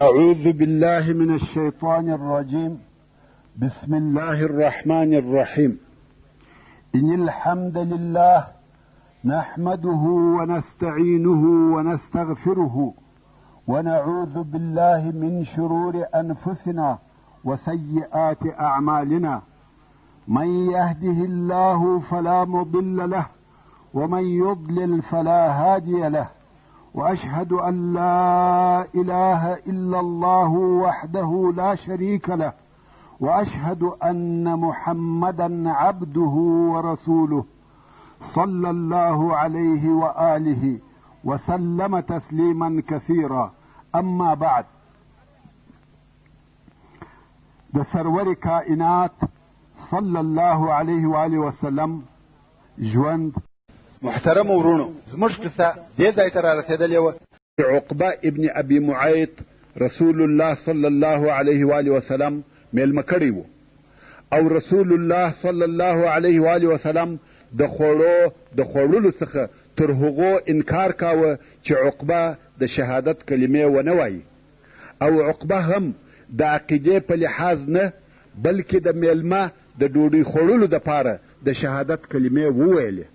أعوذ بالله من الشيطان الرجيم. بسم الله الرحمن الرحيم. إن الحمد لله نحمده ونستعينه ونستغفره ونعوذ بالله من شرور أنفسنا وسيئات أعمالنا. من يهده الله فلا مضل له ومن يضلل فلا هادي له، وأشهد أن لا إله إلا الله وحده لا شريك له، وأشهد أن محمدا عبده ورسوله صلى الله عليه وآله وسلم تسليما كثيرا. أما بعد، د سرور کائنات صلی الله علیه و آله وسلم ژوند. محترم ورونو، زموږ کیسه دې ځای ته رارسېدلې وه. عقبه ابن ابي معيط رسول الله صلی الله علیه و آله وسلم میلمه کړی و، او رسول الله صلی الله علیه و آله وسلم د خوړلو څخه تر هغو انکار کاوه چې عقبه د شهادت کلمې ونه وایي، او عقبه هم د عقیدې په لحاظ نه بلکې د میلمه د ډوډۍ خوړلو دپاره د شهادت کلمې وویلې.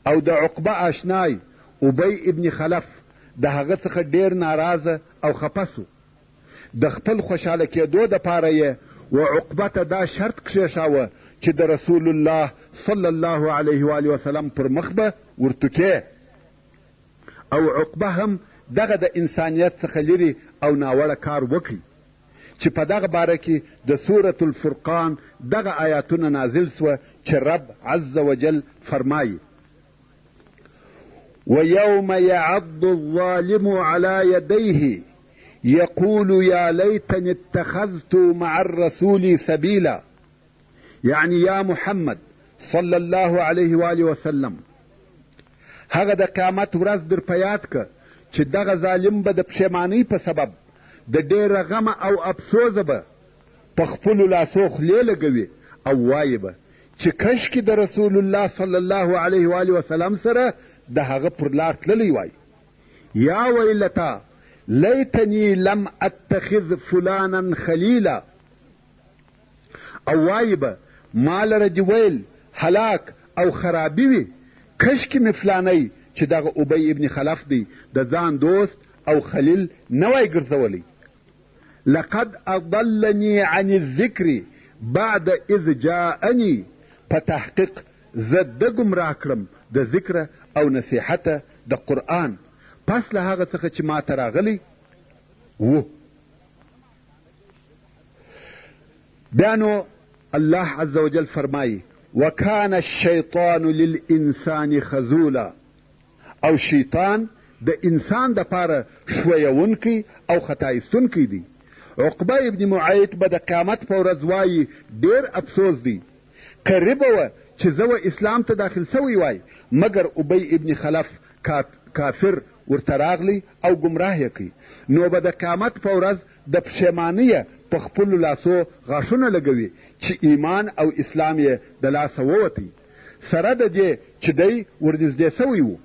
او د عقبه آشنای ابی ابن خلف د هغه څخه ډیر ناراضه او خفه سو. د خپل خوشحاله کېدو دپاره یې و عقبه ته دا شرط کښېښاوه چې د رسول الله صلی الله علیه و آله وسلم پر مخ به ورتکې. او عقبه هم دغه د انسانیت څخه لرې او ناوړه کار وکړي چې په دغه باره کې د سورة الفرقان دغه آیاتونه نازل سوه چې رب عز وجل فرمایي: ويوم يعض الظالم على يديه يقول يا ليتني اتخذت مع الرسول سبيلا. يعني يا محمد صلى الله عليه وآله وسلم، هغه د قیامت ورځ در په یاد که چې دغه ظالم به د پښیمانۍ په سبب د ډېره غمه او افسوسه به په خپلو لاسو خولې لګوي او وایي به چې کشکې د رسول الله صلی الله علیه وآله وسلم سره د هغه پر لار تللی وای. یا ویلتا لیتنی لم اتخذ فلانا خلیلا، او وای به ما لره دې ویل هلاک او خرابي وي کشکې مې فلانی چې دغه ابی ابن خلف دی د ځان دوست او خلیل نه وای ګرځولی. لقد اضلنی عن الذکر بعد اذ جاءنی، په تحقیق زه ده ګمراه کړم د ذکر او نصیحته د قرآن پس له هغه څخه چې ما ته راغلی و. بیا نو الله عز وجل فرمایي: وکان الشیطان للانسان خذولا، او شیطان د انسان دپاره ښویونکی او خطا ایستونکی دی. عقبه ابن معیط به د قیامت په ورځ وایي ډېر افسوس دی، قریبه وه چې زه و اسلام ته داخل سوی وای، مګر ابی ابن خلف کافر ورته راغلی او ګمراه یې کوي. نو به د قیامت په ورځ د پښیمانیه په خپلو لاسو غاښونه لګوي چې ایمان او اسلام یې د لاسه ووتی، سره د دې چې دی ورنږدې سوی و.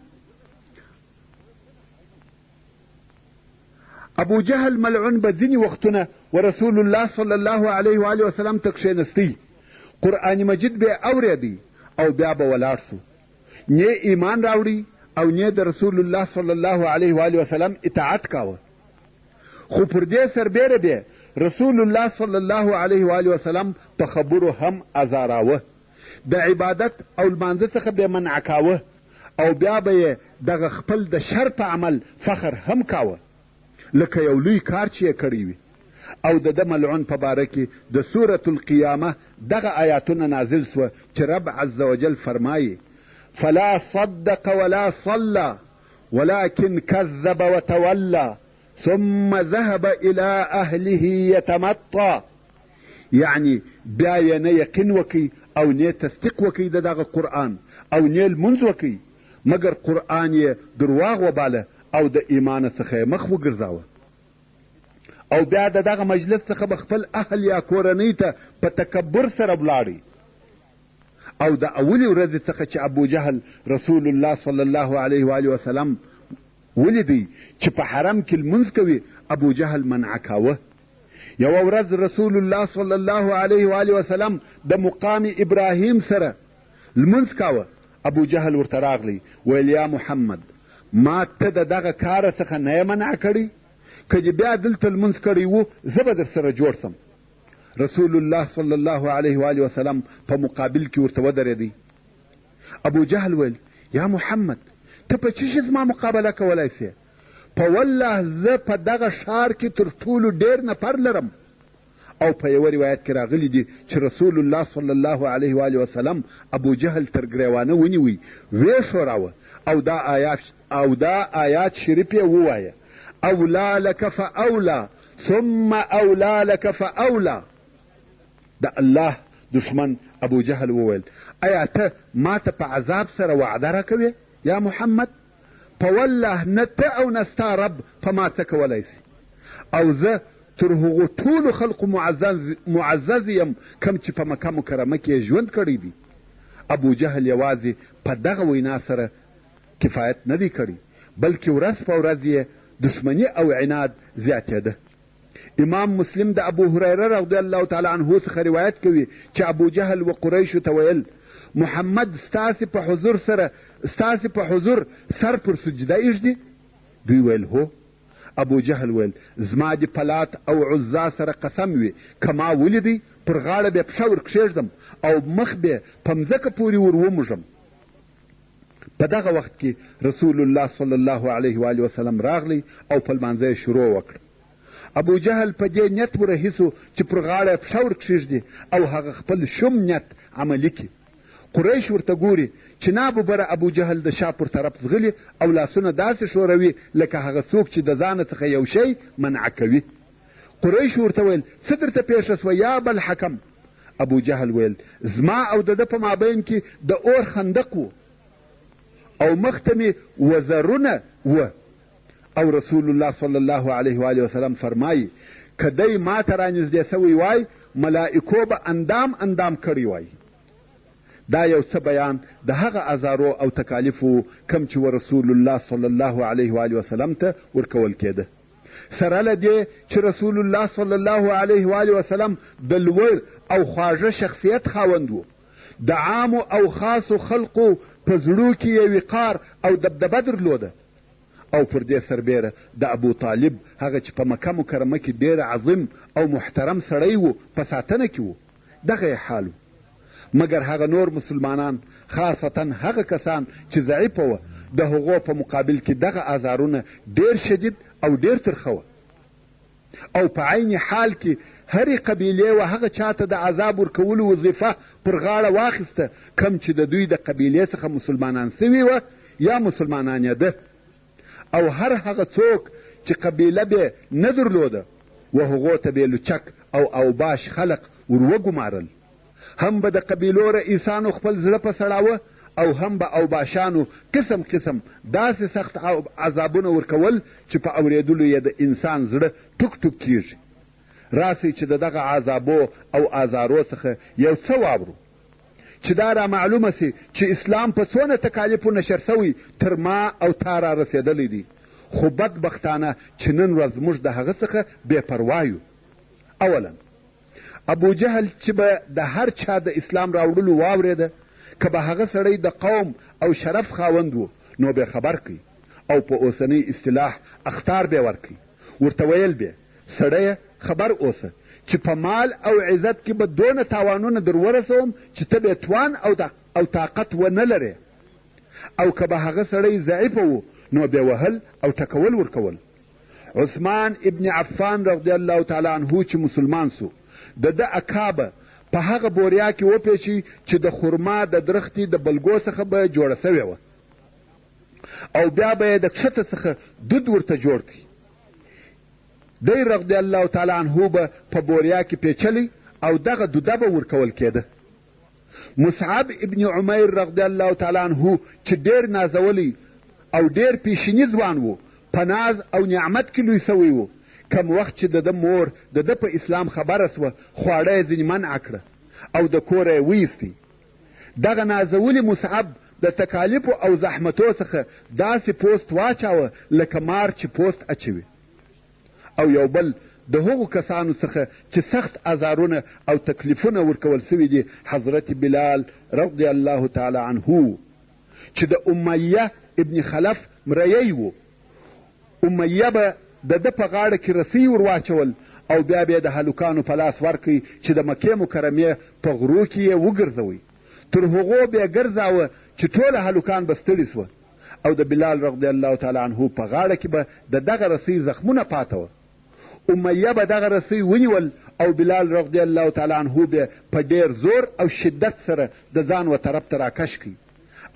ابو جهل ملعون به ځینې وختونه و رسول الله صلی الله علیه و آله وسلم ته کښېنستی، قرآن مجید به اوریدی او بیا به ولاړ سو، نه ایمان راوړي او نه د رسول الله صلی الله علیه و آله وسلم اطاعت کاوه. خو پر دې سربیره به رسول الله صلی الله علیه و آله وسلم په خبرو هم ازاراوه، د عبادت او لمانځه څخه به منع کاوه، او بیا به یې دغه خپل د شر په عمل فخر هم کاوه لکه یو لوی کار چې یې کړی وي. او د ده ملعون په باره کې د سورة القیامه دغه آیاتونه نازل سوه چې رب عز وجل فرمایي: فلا صدق ولا صلى ولكن كذب وتولى ثم ذهب الى اهله يتمطى. یعنی بیا یې نه یقین وکي او نه تصدیق وکي د دغه قرآن او نه لمونځ وکي، مګر قرآن یې درواغ وباله او د ایمان څخه یې مخ وګرځاوه. او بیا د دغه مجلس څخه به خپل اهل یا کورنۍ ته په تکبر سره ولاړی. او د اولې ورځې څخه چې ابو جهل رسول الله صلی الله علیه و آله وسلم ولیدی چې په حرم کې لمونځ کوي ابو جهل منع کاوه. یوه ورځ رسول الله صلی الله علیه و آله وسلم د مقام ابراهیم سره لمونځ کاوه. ابو جهل ورته راغلی ویل یا محمد ما ته د دغه کاره څخه نه یې منع کړی؟ که دې بیا دلته لمونځ کړی و زه به در سره جوړ سم. رسول الله صلی الله علیه و آله وسلم په مقابل کې ورته ودرېدی. ابو جهل ویل یا محمد ته په څه شي زما مقابله کولی سې؟ په والله زه په دغه ښار کې تر ټولو ډېر نفر لرم. او په یوه روایت کې راغلی دي چې رسول الله صلی الله علیه و آله وسلم ابو جهل تر ګریوانه ونیوی، ویې ښوراوه او دا آیات شریف یې ووایه اولا لک فاولا ثم اولا لک فاولا. د الله دشمن ابو جهل وویل ایا ته ما ته په عذاب سره وعده راکوې یا محمد؟ په والله نه ته او نه ستا رب په ما څه کولی سي، او زه تر هغو ټولو خلقو معزز یم کم چې په مکه مکرمه کې ژوند کړی دی. ابو جهل یوازې په دغه وینا سره کفایت نه دی کړی، بلکې ورځ په ورځ یې دشمني او عناد زیاتېده. امام مسلم د ابو هریره رضی الله تعالی عنه څخه روایت کوي چې ابو جهل و قریشو ته ویل محمد ستاسې په حضور سر پر سجده ایږدي؟ دوی ویل هو. ابو جهل ویل زما د پلات او عزا سره قسم وي که ما ولیدی پر غاړه به پښه ورکښېږدم او مخ به په مځکه پورې ور وموږم. په دغه وخت کې رسول الله صلی الله علیه و آله وسلم راغلی او په لمانځه یې شروع وکړه. ابو جهل په دې نیت ورهیسو چې پر غاړه یې پښه ورکښېږدي او هغه خپل شوم نیت عملي کړي. قریش ورته ګوري چې ناببره ابو جهل د شا پر طرف ځغلي او لاسونه داسې ښوروي لکه هغه څوک چې د ځانه څخه یو شی منع کوي. قریش ورته ویل څه درته پیښه سوه یا بل حکم؟ ابو جهل ویل زما او د ده په مابین کې د اور خندق و او مخ ته مې وزرونه و، او رسول الله صلی الله علیه و آله وسلم فرمایي که دی ما ته رانږدې سوی وای ملائکو به اندام کړی وای. دا یو څه بیان د هغه ازارو او تکالیفو کم چې رسول الله صلی الله علیه و آله وسلم ته ورکول کېده. سره له دې چې رسول الله صلی الله علیه و آله وسلم د لوړ او خواږه شخصیت خاوند و. د عامو او خاصو خلقو په زړو کې یې وقار او دبدبه درلوده. او پر دې سربیره د ابو طالب هغه چې په مکه مکرمه کې ډېر عظیم او محترم سړی و په ساتنه کې و، دغه یې حال و. مګر هغه نور مسلمانان خاصتا هغه کسان چې ضعیفه وه د هغو په مقابل کې دغه ازارونه ډېر شدید او ډېر ترخه وه. او په عین حال کې هرې قبیلې و هغه چاته د عذاب ورکولو وظیفه پر غاړه واخیسته کم چې د دوی د قبیلې څخه مسلمانان سوي وه یا مسلمانان یې ده. او هر هغه څوک چې قبیله به نه درلوده و هغو ته به لوچک او اوباش خلق ور وګمارل. هم به د قبیلو رئیسانو خپل زړه په سړاوه او هم به اوباشانو قسم قسم داسې سخت عذابونه ورکول چې په اورېدلو یې د انسان زړه ټوک ټوک کیږي. راسئ چې د دغه عذابو او آزارو څخه یو څه واورو چې دا را معلومه سي چې اسلام په څونه تکالیفو نشر سوی تر ما او تا را رسېدلی دی. خو بدبختانه چې نن ورځ موږ د هغه څخه بې پروا یو. اولا ابو جهل چې به د هر چا د اسلام راوړلو واورېده که به هغه سړی د قوم او شرف خاوند و نو به خبر کوي او په اوسنۍ اصطلاح اخطار به ورکوي. ورته ویل به سړیه خبر اوسه چې په مال او عزت کې به دونه تاوانونه در ورسوم چې ته به توان او طاقت ونه لرې. او که به هغه سړی ضعیفه و نو به وهل او ټکول ورکول. عثمان ابن عفان رضی الله تعالی عنه چې مسلمان سو د ده اکابه په هغه بوریا کې وپیچي چې د خرما د درختي د بلګو څخه به جوړه سوې وه او بیا به یې د کښته څخه دود ورته جوړ کړي. دی رضی الله تعالی عنه به په بوریا کې پیچلی او دغه دوده به ورکول کېده. مصعب ابن عمیر رضی الله تعالی عنه چې ډېر نازولی او ډېر پیشیني ځوان و په ناز او نعمت کې لوی سوی و. کم وخت چې د ده مور د ده په اسلام خبره سوه خواړه یې ځینې منع کړه او د کوره یې ویستی. دغه نازولی مصعب د تکالیفو او زحمتو څخه داسې پوست واچاوه لکه مار چې پوست اچوي. او یو بل د هغو کسانو څخه چې سخت ازارونه او تکلیفونه ورکول سوي دي حضرت بلال رضی الله تعالی عنه چې د امیه ابن خلف مریی و. امیه به د ده په غاړه کې رسی ور واچول او بیا به د هلکانو په لاس ورکوي چې د مکې مکرمې په غرو کې یې وګرځوئ. تر هغو بیا ګرځاوه چې ټوله هلکان به ستړي سوه او د بلال رضی الله تعالی عنه په غاړه کې به د دغه رسی زخمونه پاته وه. امیه به دغه رسی ونیول او بلال رضی الله تعالی عنه به په ډېر زور او شدت سره د ځان و طرف ته راکش کړي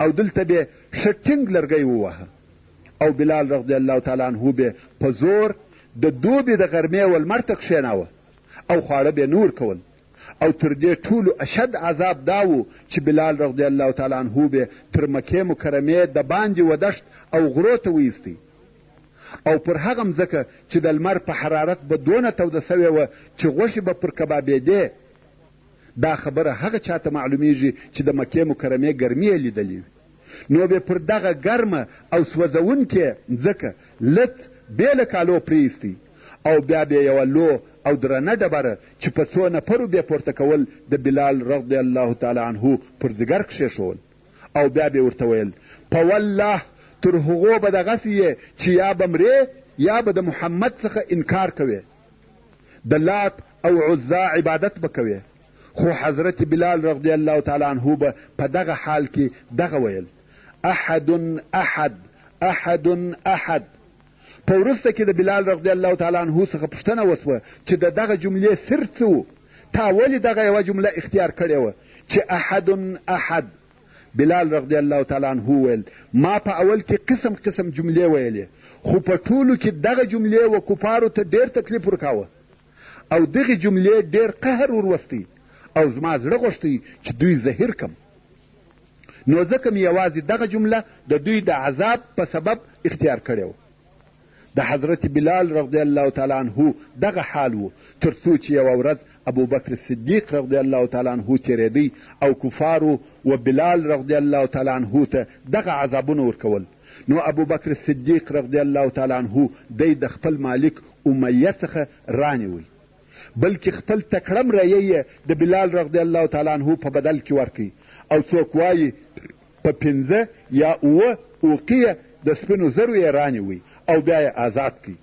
او دلته به ښه ټینګ لرګی ووهه او بلال رضی الله تعالی عنه به په زور د دوبي د غرمې ولمر ته کښېناوه او خواړه به نور کول. او تر دې ټولو اشد عذاب دا و چې بلال رضی الله تعالی عنه به تر مکې مکرمې د باندې و دشت او غرو ته وایستی او پر هغه مځکه چې د لمر په حرارت به دونه توده سوې وه چې غوښې به پر کبابېدې. دا خبره هغه چاته معلومیږي چې د مکې مکرمې ګرمي یې لیدلې وي. نو به پر دغه ګرمه او سوځونکې مځکه لڅ بې له کالو پرېیستی او بیا به یوه لو او درنه ډبره چې په څو نفرو بې پورته کول د بلال رضی الله تعالی عنه پر ځګر کښېښول او بیا به ورته ویل په والله تر هغو به دغسې یې چې یا به مرې یا به د محمد څخه انکار کوې، د لات او عزا عبادت به کوې. خو حضرت بلال رضی الله تعالی عنه به په دغه حال کې دغه ویل احد احد احد احد. په وروسته کې د بلال رضی الله تعالی عنه څخه پوښتنه وسوه چې د دغه جملې سر څه و؟ تا ولې دغه یوه جمله اختیار کړې وه چې احد احد؟ بلال رضی الله تعالی عنه ویل ما په اول کې قسم قسم جملې ویلې خو په ټولو کې دغه جملې و کفارو ته ډېر تکلیف ورکاوه او دغې جملې ډېر قهر وروستی او زما زړه غوښتی چې دوی زهیر کم. نو ځکه مې یوازې دغه جمله د دوی د عذاب په سبب اختیار کړې وه. د حضرت بلال رضی الله تعالی عنه دغه حال و تر څو چې یوه ورځ ابوبکر صدیق رضی الله تعالی عنه تېرېدی او کفارو و بلال رضی الله تعالی عنه ته دغه عذابونه ورکول. نو ابوبکر صدیق رضی الله تعالی عنه دی د خپل مالک امیه څخه رانیوی بلکې خپل تکړه مریی یې د بلال رضی الله تعالی عنه په بدل کې ورکوي او څوک وایي په 5 یا 7 اوقیه د سپینو زرو یې رانیوي او بیا یې آزاد کړي.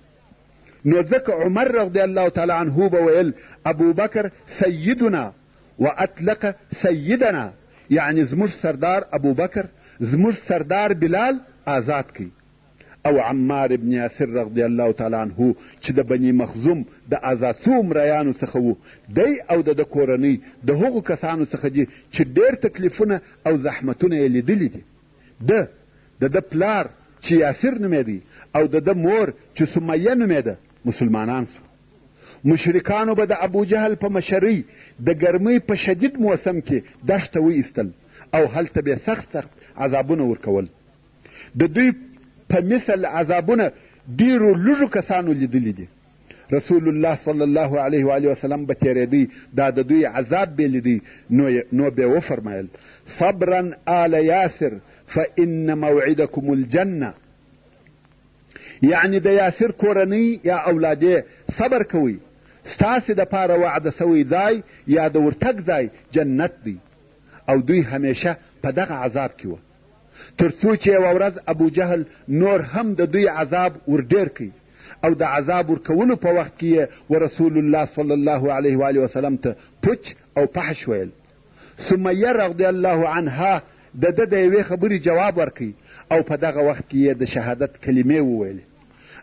نو ځکه عمر رضی الله تعالی عنه به ویل ابوبکر سیدنا و اطلق سیدنا، یعنی زموږ سردار ابوبکر زموږ سردار بلال آزاد کړي. او عمار ابن یاسر رضی الله تعالی عنه چې د بني مخزوم د آزاد سوو مریانو څخه و دی او د کورنۍ د هغو کسانو څخه دي چې ډېر تکلیفونه او زحمتونه یې لیدلي دي. د پلار چې یاسر نومېدی او د مور چې سمیه نومېده مسلمانان سو. مشرکانو به د ابوجهل په مشرۍ د ګرمۍ په شدید موسم کې دښته وایستل او هلته به سخت عذابونه ورکول. د دوی په مثل عذابونه ډېرو لږو کسانو لیدلي دي. رسول الله صلی الله علیه و آله وسلم به تېرېدی دا د دوی عذاب به لیدی نو به وفرمایل صبرا آل یاسر فإن موعدکم الجنه، یعنی د یاسر کورنۍ یا اولادې صبر کوئ، ستاسې دپاره وعده سوی ځای یا د ورتګ ځای جنت دی. او دوی همیشه په دغه عذاب کې وه تر څو چې یوه ورځ ابوجهل نور هم د دوی عذاب ورډېر کړي او د عذاب ورکولو په وخت کې یې ورسول الله صلی الله علیه و آله وسلم ته پوچ او پحش ویل. سمیه رضی الله عنها د ده د یوې خبرې جواب ورکوي او په دغه وخت کې یې د شهادت کلمې وویلې.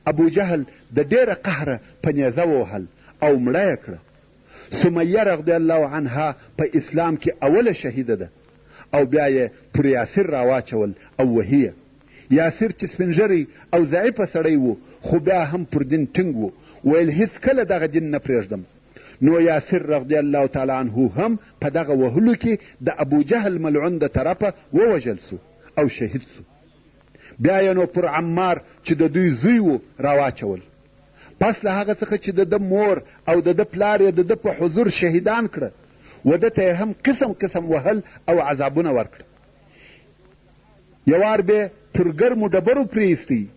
ابوجهل د ډېره قهره په نیزه ووهل او مړه یې کړه. سمیه رضی الله عنها په اسلام کې اوله شهیده ده او بیا یې پر یاسر راواچول او وهیه. یاسر چې سپینږیری او ضعیفه سړی و خو بیا هم پر دین ټینګ و، ویل هیڅکله دغه دین نه پرېږدم. نو یاسر رضی الله تعالی عنه هم په دغه وهلو کې د ابوجهل ملعون د طرفه ووژل سو او شهید سو. بیا یې نو پر عمار چې د دوی زوی و راواچول. پس له هغه څخه چې د ده مور او د ده پلار یې د ده په حضور شهیدان کړه و ده ته هم قسم قسم وهل او عذابونه ورکړه. یوار به پر ګرمو ډبرو پرېیستی،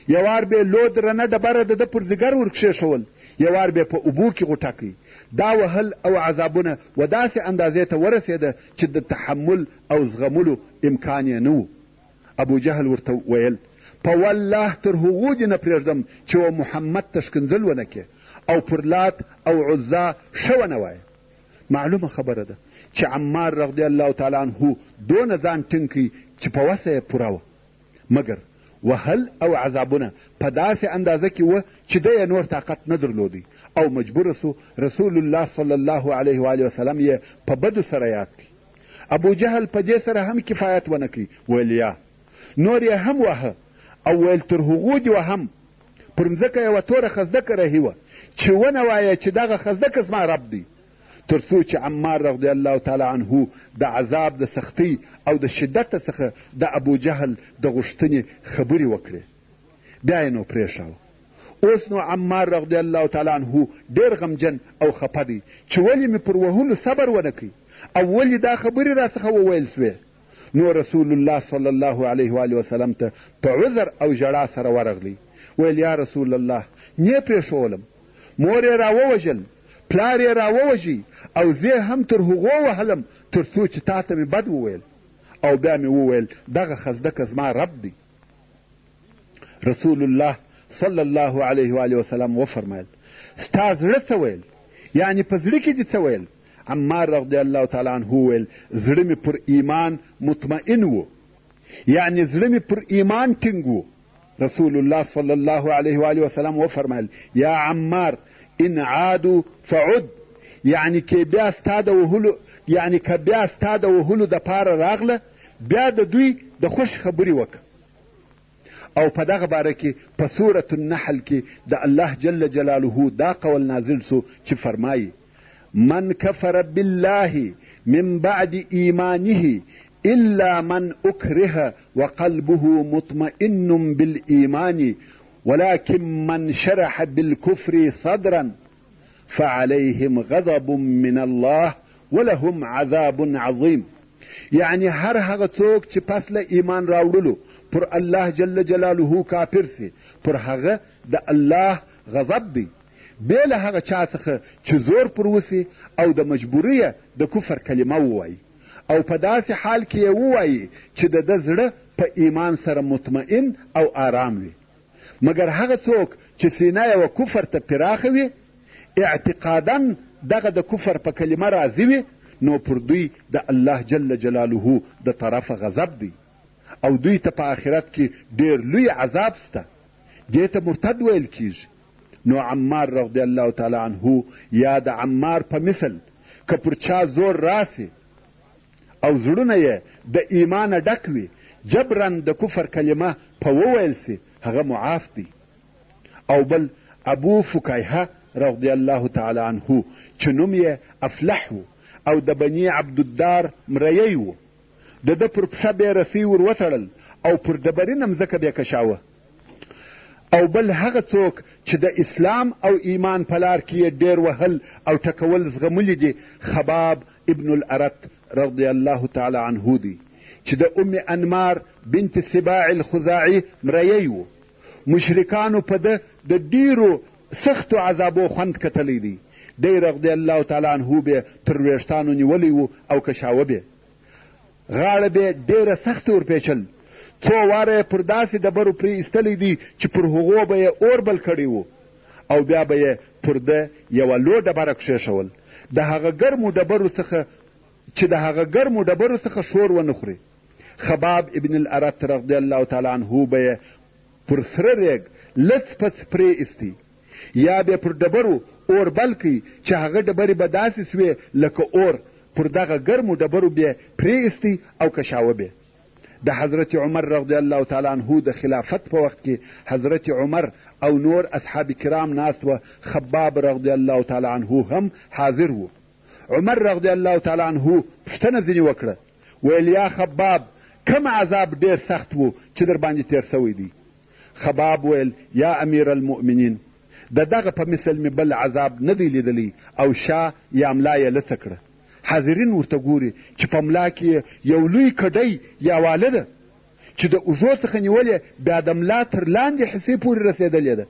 یوار به لود رنه ډبره د ده پر ځیګر ورکښېښول، یوار به په اوبو کې غوټه کړي. دا وهل او عذابونه و داسې اندازې ته ورسېده چې د تحمل او زغملو امکان یې نه و. ابو جهل ورته ویل په والله تر هغو دې نه پرېږدم چې و محمد ته ښکنځل ونه کړې او پر لات او عزا ښه ونه وایه. معلومه خبره ده چې عمار رضی الله تعالی عنه دونه ځان ټینګ کړي چې په وسه یې پوره وه، مګر وهل او عذابونه په داسې اندازه کې وه چې ده یې نور طاقت نه درلودی او مجبور سو رسول الله صلی الله علیه و آله وسلم یې په بدو سره یاد کړي. ابو جهل په دې سره هم کفایت ونه کړي، ویل یا نور یې هم وهه او ویل تر هغو دې وهم پر مځکه یوه توره خزدکه رهي وه چې ونه وایه چې دغه خزدکه زما رب دی، تر څو چې عمار رضی الله تعالی عنه د عذاب د سختۍ او د شدت څخه د ابو جهل د غوښتنې خبرې وکړې. بیا یې نو پرېښاوه. اوس نو عمار رضی الله تعالی عنه ډېر غمجن او خفه دی چې ولې مې پر وهلو صبر ونه کړي او ولې دا خبرې راڅخه وویل سوې. نو رسول الله صلی الله علیه و وسلم ته په عذر او ژړا سره ورغلی، ویل یا رسول الله نه پرېښولم، مور یې راووژل، پلار یې راووژي او زه هم تر هغو وهلم تر څو چې تا ته مې بد وویل او بیا مې وویل دغه خزدکه زما رب دی. رسول الله صلی الله علیه و وسلم وفرمایل ستا زړه څه ویل؟ یعنی په زړه کې دې څه ویل؟ عمار رضی الله تعالی عنه ویل زړه مې پر ایمان مطمئن و، یعنی زړه مې پر ایمان ټینګ و. رسول الله صلی الله علیه و وسلم وفرمایل یا عمار ان عادوا فعد، یعنی که بیا ستا د وهلو د پاره راغله بیا د دوی د خوش خبرې وکړه. او په دغه باره کې په سورة النحل کې د الله جل جلاله دا قول نازل سو چې فرمایي من کفر بالله من بعد ایمانه الا من اکره وقلبه مطمئن بالایمان ولكن من شرح بالكفر صدرا فعليهم غضب من الله ولهم عذاب عظيم. یعنی هر هغه څوک چې پس له ایمان راوړلو پر الله جل جلاله کافر سي پر هغه د الله غضب دی، بې له هغه چا څخه چې زور پر وسي او د مجبوریه د کفر کلمه ووایي او په داسې حال کې یې ووایي چې د ده زړه په ایمان سره مطمئن او آرام وي. مګر هغه څوک چې سینه یې و کفر ته پراخه وي، اعتقادا دغه د کفر په کلمه راضي وي، نو پر دوی د الله جل جلاله د طرفه غضب دی او دوی ته په آخرت کې ډېر لوی عذاب سته، دې ته مرتد ویل کیږي. نو عمار رضی الله تعالی عنه یا د عمار په مثل که پر چا زور راسي او زړونه یې د ایمانه ډک وي جبرن د کفر کلمه په وویل سي هغه معاف دی. او بل ابو فکیهه رضی الله تعالی عنه چې نوم یې افلح و او د بني عبدالدار مریی و، د ده پر پښه بې رسۍ ور وتړل او پر ډبرینه مځکه بې کشاوه. او بل هغه څوک چې د اسلام او ایمان په لار کې یې ډېر وهل او ټکول زغملي دي خباب ابن الارت رضی الله تعالی عنه دی چې د ام انمار بنت سباع الخزاعي مریی و. مشرکانو په ده د ډیرو سختو عذابو خوند کتلی دی. دی رضی الله تعالی عنه به تر ویښتانو نیولی و او کشاوه به، غاړه به ډیره سخت ورپیچل، څو واره پر داسې ډبرو پرې ایستلی دی چې پر هغو به یې اور بل کړی و او بیا به یې پر ده یوه لو ډبره کښېښول د هغه ګرمو ډبرو څخه شور ونه خوري. خباب ابن الارت رضی الله تعالی عنه به یې پر سره ریګ لڅ پڅ پرې ایستی، یا به پر ډبرو اور بل کوي چې هغه ډبرې به داسې سوې لکه اور پر دغه ګرمو ډبرو به پرې ایستی او کشاوه به. د حضرت عمر رضی الله تعالی عنه د خلافت په وخت کې حضرت عمر او نور اصحاب کرام ناست و، خباب رضی الله تعالی عنه هم حاضر و. عمر رضی الله تعالی عنه پوښتنه ځینې وکړه، ویل یا خباب کم عذاب ډېر سخت و چې در باندې تیر سوی دی؟ خباب ویل یا امیر المؤمنین د دغه په مثل مې بل عذاب نه دی لیدلی او شا یا ملا یې لڅه کړه. حاضرین ورته ګوري چې په ملا کې یو لوی کډی یا واله ده چې د اوږو څخه نیولې بیا د ملا تر لاندې حصې پورې رسېدلې ده.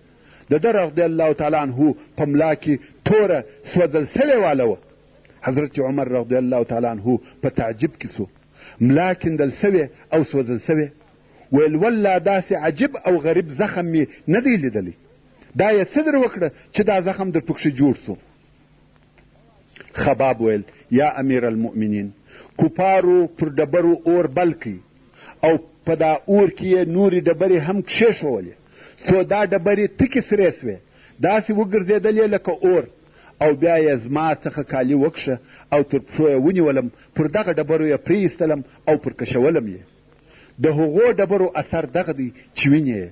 د ده رضی الله تعالی عنه په ملا کې توره سوځل سوې واله وه. حضرت عمر رضی الله تعالی عنه په تعجب کې سو، ملا کیندل سوې او سوځل سوې. ویل والله داسې عجیب او غریب زخم مې نه دی لیدلی. دا یې څه در وکړه چې دا زخم در پکښې جوړ سو؟ خباب ویل یا امیر المؤمنین، کفارو پر ډبرو اور بل کړي او په دا اور کې یې نورې ډبرې هم کښېښولې، څو دا ډبرې تکې سرې سوې، داسې وګرځېدلې لکه اور، او بیا یې زما څخه کالي وکښه او تر پښو یې ونیولم، پر دغه ډبرو یې پرېیستلم او پر کشولم یې. د هغو ډبرو اثر دغه دی چې وینې.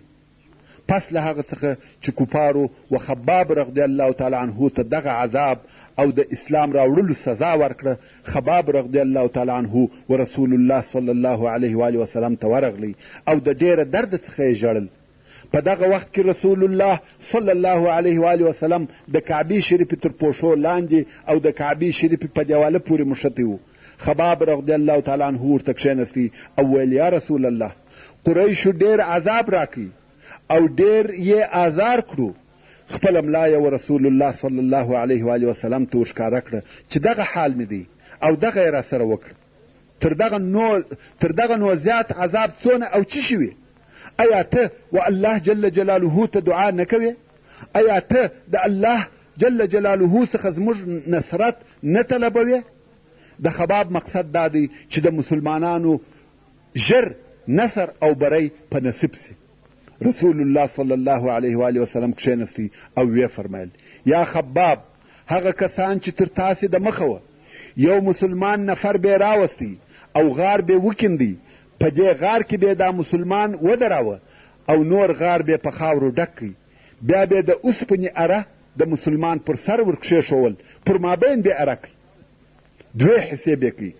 پس له هغه څخه چې کفارو و خباب رضی الله تعالی عنه ته دغه عذاب او د اسلام راوړلو سزا ورکړه، خباب رضی الله تعالی عنه و رسول الله صلی الله علیه و آله وسلم ته ورغلی او د ډیره درد څخه یې ژړل. په دغه وخت کې رسول الله صلی الله علیه و آله وسلم د کعبې شریفې تر پوښو لاندې او د کعبې شریفې په دیواله پورې مشتی و. خباب رضی الله تعالی عنه ورته کښېنستی او ویل یا رسول الله، قریشو ډېر عذاب راکوي او ډېر یې آزار کړو. خپله ملا یې و رسول الله صلی الله علیه و آله وسلم ته ورښکاره کړه چې دغه حال مې دی او دغه یې راسره وکړه. تر دغه نو زیات عذاب څونه او څه شوي؟ ایا ته و الله جل جلاله ته دعا نه کوې؟ ایا ته د الله جل جلاله څخه زموږ نصرت نه طلبوې؟ د خباب مقصد دا دی چې د مسلمانانو ژر نصر او بری په نصیب سي. رسول الله صلی الله علیه و آله وسلم کښېنستی او ویې فرمیل یا خباب، هغه کسان چې تر تاسې د مخه وه، یو مسلمان نفر به راوستی او غار به وکیندی، په دې غار کې به دا مسلمان ودراوه او نور غار به په خاورو ډک کړي، بیا به د اوسپنې اره د مسلمان پر سر ورکښېښول، پر مابین به اره کړي، دوې حصې به کړي.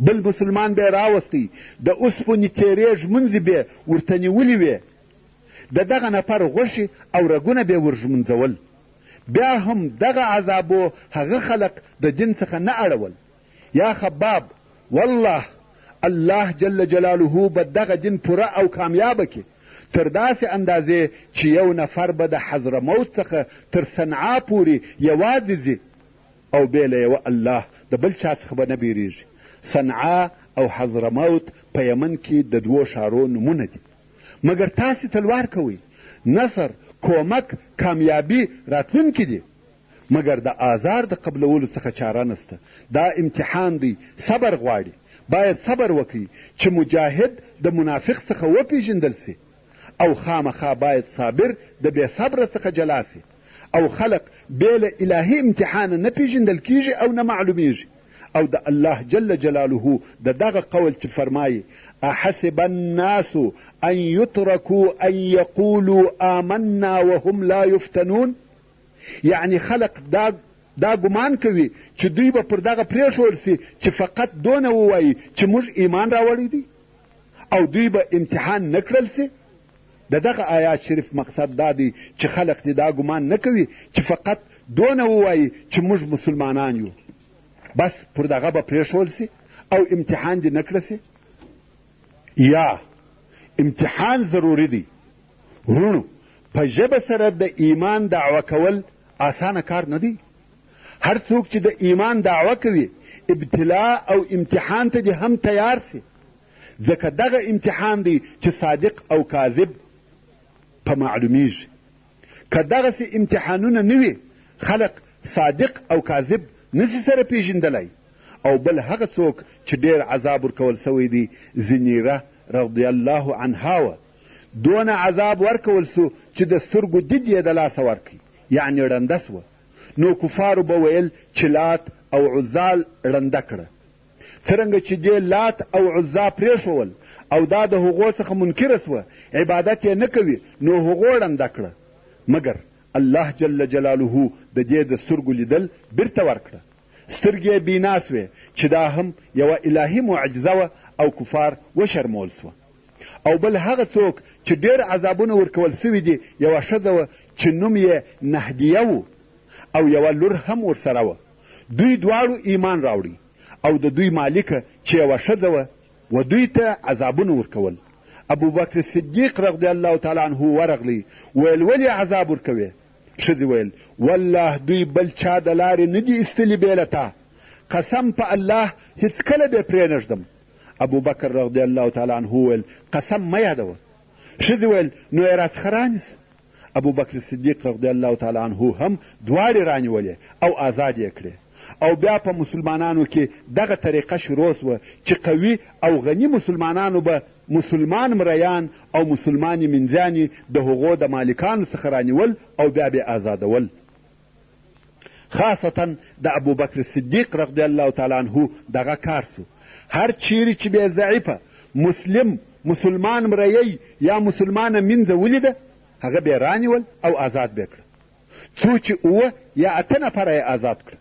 بل مسلمان به راوستی، د اوسپنې تیرې ژمنځې به ورته نیولې وې، د دغه نفر غوښې او رګونه به ورژمنځول. بیا هم دغه عذابو هغه خلق د دین څخه نه اړول. یا خباب، والله الله جل جلاله به دغه دین پوره او کامیابه کړي، تر داسې اندازې چې یو نفر به د حضرموت څخه تر صنعا پورې یوازې ځي او بې له یوه الله د بل چا څخه به نه بیریږي. صنعا او حضرموت په یمن کې د دوو ښارو نومونه دي. مګر تاسې تلوار کوئ، نصر، کومک، کامیابي راتلونکي دي، مګر د آزار د قبلولو څخه چاره نسته. دا امتحان دی، صبر غواړي. باید صبر وکړي چې مجاهد د منافق څخه وپېژندل سي، او خامخا باید صابر د بې صبره څخه جلا سي. او خلق بې له الهي امتحانه نه پېژندل کیږي او نه معلومیږي. او د الله جل جلاله د دغه قول چې فرمایي احسب الناس ان يتركوا ان يقولوا آمنا وهم لا يفتنون، یعنی خلق دا ګمان کوي چې دوی به پر دغه پرېښول سي چې فقط دونه ووایي چې موږ ایمان راوړی دی او دوی به امتحان نه کړل سي. د دغه آیات شریف مقصد دا دی چې خلق دې دا ګمان نه کوي چې فقط دونه ووایي چې موږ مسلمانان یو، بس پر دغه به پرېښول سي او امتحان دې نه کړه سي. یا امتحان ضروري دی. ورونو، په ژبه سره د ایمان دعوه کول اسانه کار نه دی. هر څوک چې د ایمان دعوه کوي ابتلا او امتحان ته دې هم تیار سي، ځکه دغه امتحان دی چې صادق او کاذب په معلومیږي. که دغسې امتحانونه نه وي، خلق صادق او کاذب نسی سره پیژندلی. او بل هغه څوک چې ډېر عذاب ورکول سوی دی، زنیره رضی الله عنها وه. دونه عذاب ورکول سو چې د سترګو دید یې د لاسه ورکړي، یعنې ړنده سوه. نو کفارو به ویل چې لات او عزال ړنده کړه. څرنګه چې دې لات او عزا پرېښول او دا د هغو څخه منکره سوه، عبادت یې نه کوي، نو هغو ړنده کړه. مګر الله جل جلاله د دې د سترګو لیدل بیرته ورکړه. سترګې یې بینا سوې چې دا هم یوه الهي معجزه وه او کفار وشرمول سوه. او بل هغه څوک چې ډېر عذابونه ورکول سوي دي، یوه ښځه وه چې نوم یې نهدیه و او یوه لور هم ورسره وه. دوی دواړو ایمان راوړي او د دوی مالکه چې یوه ښځه وه و دوی ته عذابونه ورکول. ابو بکر صدیق رضی الله تعالی عنه ورغلی ویل ولې عذاب ورکوې؟ ښځې ویل والله دوی بل چا د لارې نه دي ایستلي بې له تا، قسم په الله هیڅکله به پرې نږدم. ابو بکر رضی الله تعالی عنه ویل قسم مه یادوه. ښځې ویل نو یې راڅخه رانیسه. ابو بکر صدیق رضی الله تعالی عنه هم دواړې رانیولې او آزاد یې کړې. او بیا په مسلمانانو کې دغه طریقه شروع سوه چې قوي او غني مسلمانانو به مسلمان مریان او مسلمانې منځیانې د هغو د مالکانو څخه رانیول او بیا به آزادول. خاصتا د ابو بکر صدیق رضی الله تعالی عنه دغه کار سو. هر چیرې چې بې ضعیفه مسلمان مریی یا مسلمانه منځه ولیده هغه به یې رانیول او آزاد به یې کړه. څو چې 7 یا 8 نفره یې آزاد کړه.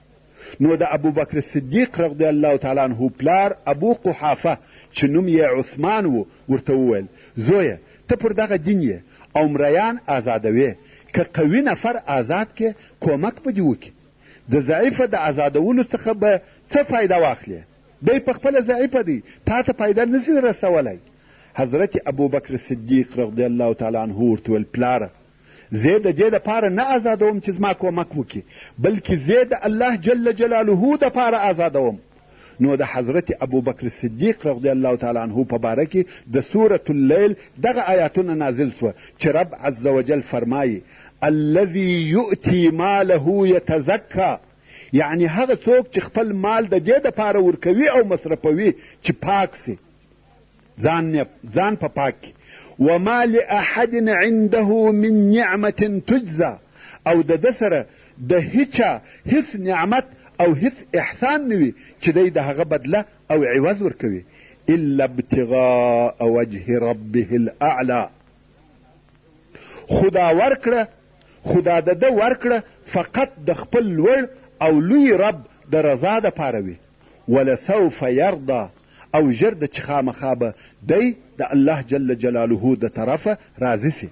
نو د ابو بکر صدیق رضی الله تعالی عنه پلار ابو قحافه چې نوم یې عثمان و ورته وویل زویه ته پر دغه دین یې او مریان آزادوې، که قوي نفر آزاد کې کومک به دې وکړي. د ضعیفه د آزادولو څخه به څه فایده واخلې؟ دی په خپله ضعیفه دی، تا ته فایده نسي رسولی. حضرت ابو بکر صدیق رضی الله تعالی عنه ورته ویل پلاره زه د دې دپاره نه آزادوم چې زما کومک وکړي، بلکې زه د الله جل جلاله دپاره آزادوم. نو د حضرت ابو بکر صدیق رضی الله تعالی عنه په باره کې د سورة اللیل دغه آیاتونه نازل سوه چې رب عز وجل فرمایي الذي یؤتی ماله یتزکا، یعنی هغه څوک چې خپل مال د دې دپاره ورکوي او مصرفوي چې پاک سي، ځان په پاک کړي. وما لأحد عنده من نعمة تجزى، او د ده سره د هیچا هیڅ نعمت او هیڅ احسان نوي چې دی د هغه بدله او عوض ورکوي الا ابتغاء وجه ربه الاعلى. خدا ورکړه، خدا د ده ورکړه فقط د خپل لوړ او لوی رب د رضا دپاره وي. ولسوف یرضى، او ژر د چې خامخا به دی د الله جل جلاله د طرفه راضي سي.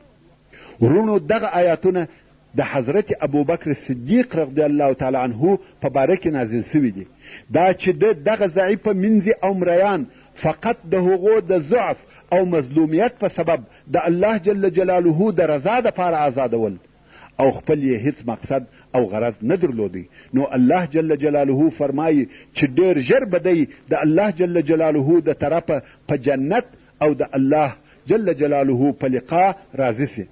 ورونو دغه آیاتونه د حضرت ابو بکر صدیق رضی الله تعالی عنه په باره کې نازل سوي دي. دا چې دغه ضعیفه منځي او مریان فقط د هغو د ضعف او مظلومیت په سبب د الله جل جلاله د رضا دپاره آزادول او خپل یې هیڅ مقصد او غرض نه درلودی. نو الله جل جلاله فرمایي چې ډېر ژر به دی د الله جل جلاله د طرفه په جنت او د الله جل جلاله په لقا راضي سي.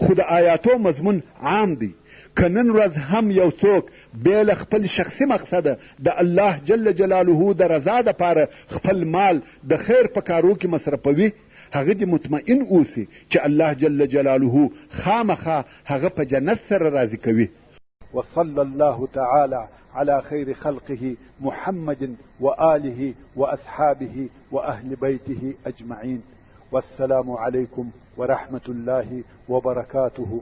خو د آیاتو مضمون عام دی. که نن ورځ هم یو څوک بې له خپل شخصي مقصده د الله جل جلاله د رضا دپاره خپل مال د خیر په کارو کې مصرفوي، هغه دې مطمئن اوسي چې الله جل جلاله خامخا هغه په جنت سره راضي کوي. وصلى الله تعالى على خير خلقه محمد وآله وأصحابه وأهل بيته أجمعين. والسلام عليكم ورحمة الله وبركاته.